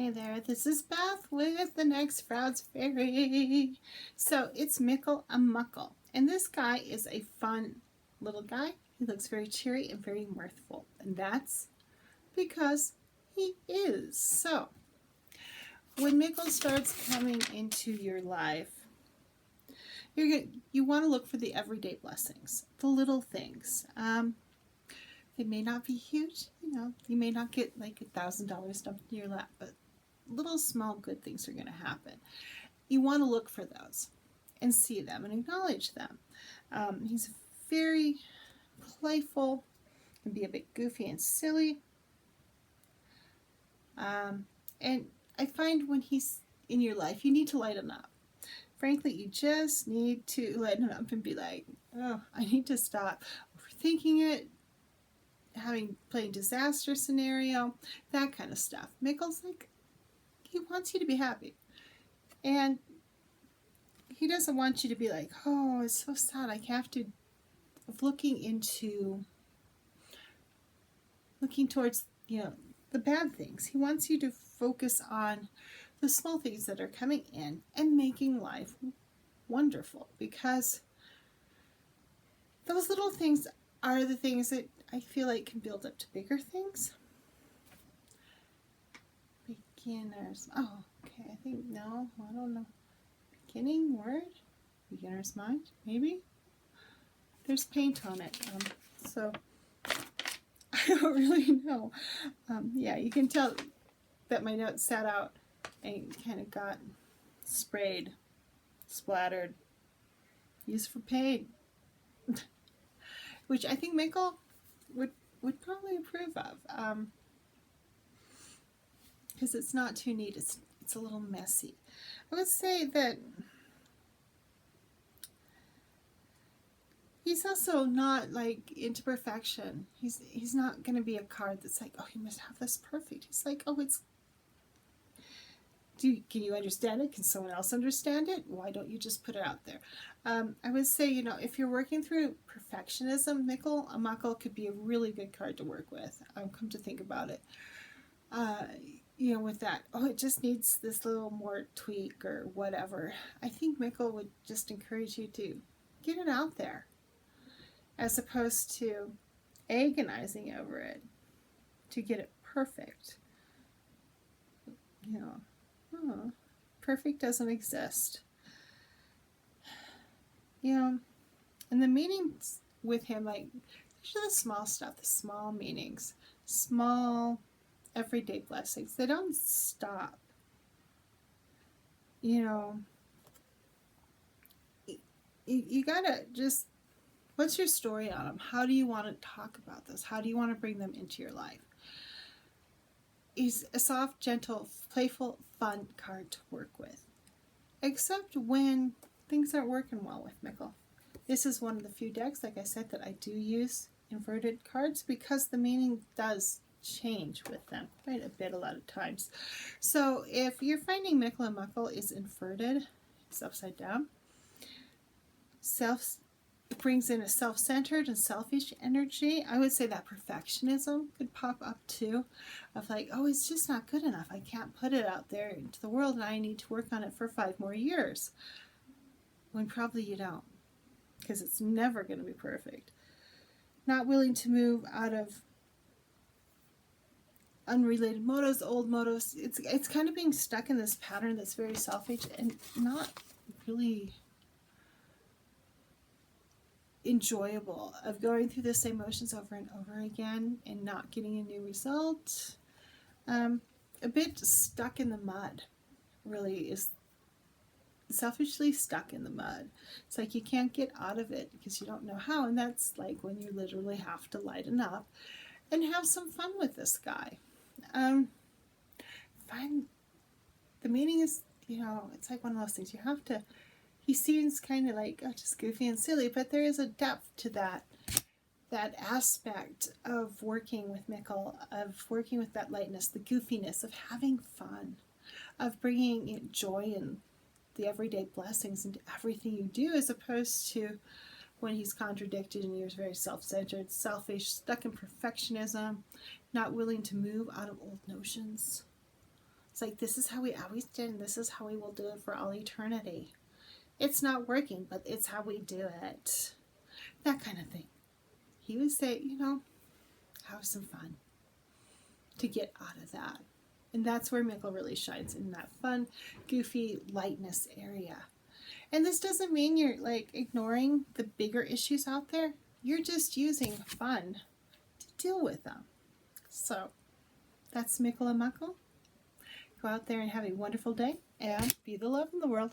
Hey there, this is Beth with the next Sprouts Fairy. So it's Mickle a Muckle, and this guy is a fun little guy. He looks very cheery and very mirthful, and that's because he is. So when Mickle starts coming into your life, you want to look for the everyday blessings, the little things. They may not be huge, you may not get like $1,000 dumped in your lap, but little small good things are going to happen. You want to look for those and see them and acknowledge them. He's very playful, can be a bit goofy and silly. And I find when he's in your life, you need to lighten up. Frankly, you just need to lighten up and be like, oh, I need to stop overthinking it, playing disaster scenario, that kind of stuff. Mickle's like, he wants you to be happy. And he doesn't want you to be like, oh, it's so sad. I have to, looking towards, the bad things. He wants you to focus on the small things that are coming in and making life wonderful, because those little things are the things that I feel like can build up to bigger things. Beginners. Oh, okay. I think, no, I don't know. Beginning word? Beginner's mind? Maybe? There's paint on it. So I don't really know. Yeah, you can tell that my notes sat out and kind of got sprayed, splattered, used for paint, which I think Mickle would probably approve of, because it's not too neat. It's a little messy. I would say that he's also not like into perfection. He's not going to be a card that's like, oh, you must have this perfect. He's like, oh, can you understand it? Can someone else understand it? Why don't you just put it out there? I would say, if you're working through perfectionism, a Muckle could be a really good card to work with. Come to think about it. With that, oh, it just needs this little more tweak or whatever. I think Mickle would just encourage you to get it out there, as opposed to agonizing over it to get it perfect. Perfect doesn't exist. And the meanings with him, like, these are the small stuff, the small meanings, small everyday blessings. They don't stop. You gotta just, what's your story on them? How do you want to talk about this? How do you want to bring them into your life? He's a soft, gentle, playful, fun card to work with. Except when things aren't working well with Mickle. This is one of the few decks, like I said, that I do use inverted cards, because the meaning does change with them quite a bit a lot of times. So if you're finding Mickle and Muckle is inverted, it's upside down, it brings in a self-centered and selfish energy. I would say that perfectionism could pop up too, of like, oh, it's just not good enough. I can't put it out there into the world, and I need to work on it for 5 more years. When probably you don't, because it's never going to be perfect. Not willing to move out of unrelated motives, old motives. It's kind of being stuck in this pattern that's very selfish and not really enjoyable, of going through the same motions over and over again and not getting a new result. A bit stuck in the mud, really, is selfishly stuck in the mud. It's like you can't get out of it because you don't know how, and that's like when you literally have to lighten up and have some fun with this guy. Find the meaning is, it's like one of those things you have to. He seems kind of like, oh, just goofy and silly, but there is a depth to that aspect of working with Mickle, of working with that lightness, the goofiness, of having fun, of bringing joy and the everyday blessings into everything you do, as opposed to when he's contradicted and you're very self-centered, selfish, stuck in perfectionism, not willing to move out of old notions. It's like, this is how we always did, and this is how we will do it for all eternity. It's not working, but it's how we do it. That kind of thing. He would say, have some fun to get out of that. And that's where Mickle really shines, in that fun, goofy lightness area. And this doesn't mean you're like ignoring the bigger issues out there. You're just using fun to deal with them. So that's Mickle and Muckle. Go out there and have a wonderful day and be the love in the world.